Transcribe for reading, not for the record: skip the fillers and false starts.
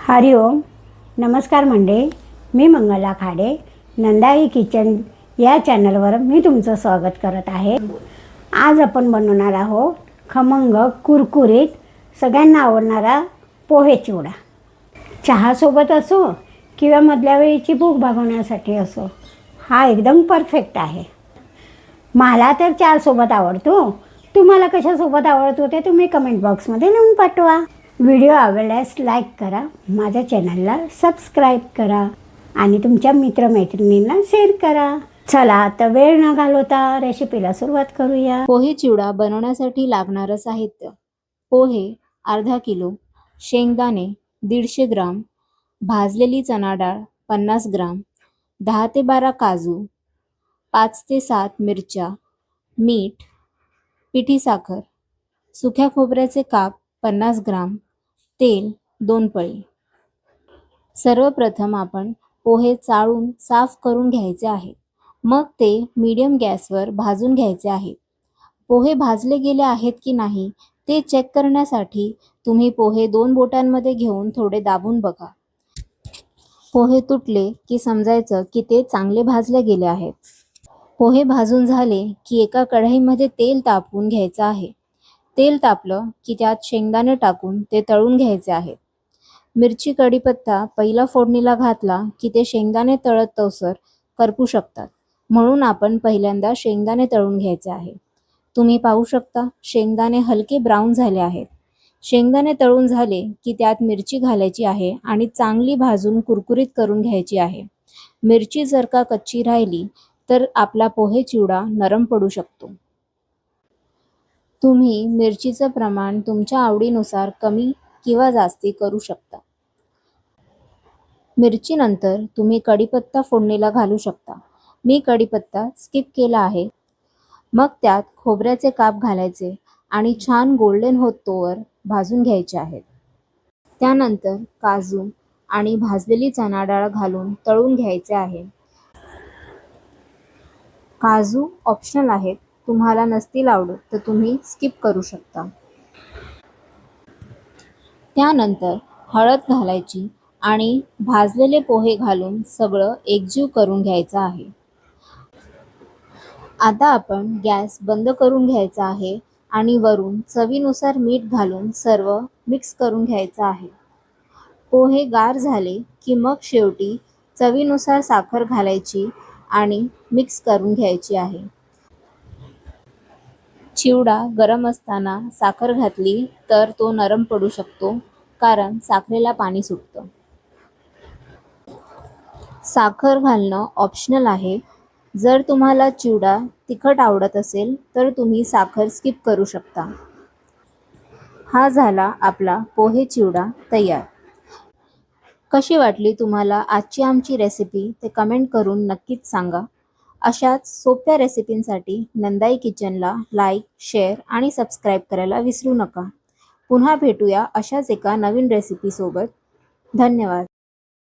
हरिओम. नमस्कार मंडळी, मी मंगला खाडे. नंदाई किचन या चॅनलवर मी तुमचं स्वागत करत आहे. आज आपण बनवणार आहोत खमंग कुरकुरीत सगळ्यांना आवडणारा पोहे चिवडा. चहासोबत असो किंवा मधल्या वेळीची भूक भागवण्यासाठी असो, हा एकदम परफेक्ट आहे. मला तर चहासोबत आवडतो. तुम्हाला कशासोबत आवडतो ते तुम्ही कमेंट बॉक्समध्ये लिहून पाठवा. व्हिडिओ आवडल्यास लाईक करा, माझ्या चॅनलला सबस्क्राईब करा आणि तुमच्या मित्रमैत्रिणींना शेअर करा. चला आता वेळ न घालवता रेसिपीला सुरुवात करूया. पोहे चिवडा बनवण्यासाठी लागणारं साहित्य: पोहे अर्धा किलो, शेंगदाणे 150 ग्राम, भाजलेली चणा डाळ 50 ग्राम, 10 ते 12 काजू, 5 ते 7 मिरच्या, मीठ, पिठी साखर, सुक्या खोबऱ्याचे काप 50 ग्राम, तेल 2 पळी. सर्वप्रथम आपण पोहे चाळून साफ करून घ्यायचे आहेत. मग ते मीडियम गॅसवर भाजून घ्यायचे आहेत. पोहे भाजले गेले आहेत की नाही ते चेक करण्यासाठी तुम्ही पोहे 2 बोटांमध्ये घेऊन थोडे दाबून बघा. पोहे तुटले की समजायचं की ते चांगले भाजले गेले आहेत. पोहे भाजून झाले की एका कढईमध्ये तेल तापवून घ्यायचं आहे. तेल तापलं की त्यात शेंगदाणे टाकून ते तळून घ्यायचे आहेत. मिरची कढीपत्ता पहिला फोडणीला घातला की ते शेंगदाणे तळत तवसर करपू शकतात, म्हणून आपण पहिल्यांदा शेंगदाणे तळून घ्यायचे आहे. तुम्ही पाहू शकता शेंगदाणे हलके ब्राऊन झाले आहेत. शेंगदाणे तळून झाले की त्यात मिरची घालायची आहे आणि चांगली भाजून कुरकुरीत करून घ्यायची आहे. मिरची जर का कच्ची राहिली तर आपला पोहे चिवडा नरम पडू शकतो. तुम्ही मिरचीचं प्रमाण तुमच्या आवडीनुसार कमी किंवा जास्ती करू शकता. मिरचीनंतर तुम्ही कढीपत्ता फोडणीला घालू शकता. मी कढीपत्ता स्किप केला आहे. मग त्यात खोबऱ्याचे काप घालायचे आणि छान गोल्डन होतोवर भाजून घ्यायचे आहेत. त्यानंतर काजू आणि भाजलेली चणा डाळ घालून तळून घ्यायचे आहे. काजू ऑप्शनल आहेत, तुम्हाला नसतील आवडत तर तुम्ही स्किप करू शकता. त्यानंतर हळद घालायची आणि भाजलेले पोहे घालून सगळं एकजीव करून घ्यायचं आहे. आता आपण गॅस बंद करून घ्यायचा आहे आणि वरून चवीनुसार मीठ घालून सर्व मिक्स करून घ्यायचं आहे. पोहे गार झाले की मग शेवटी चवीनुसार साखर घालायची आणि मिक्स करून घ्यायची आहे. चिवडा गरम असताना साखर घातली तर तो नरम पडू शकतो, कारण साखरेला पाणी सुटतं. साखर घालणं ऑप्शनल आहे. जर तुम्हाला चिवडा तिखट आवडत असेल तर तुम्ही साखर स्किप करू शकता. हा झाला आपला पोहे चिवडा तयार. कशी वाटली तुम्हाला आजची आमची रेसिपी ते कमेंट करून नक्कीच सांगा. अशाच सोप्या रेसिपींसाठी नंदाई किचनला लाईक, शेअर आणि सबस्क्राईब करायला विसरू नका. पुन्हा भेटूया अशाच एका नवीन रेसिपीसोबत. धन्यवाद.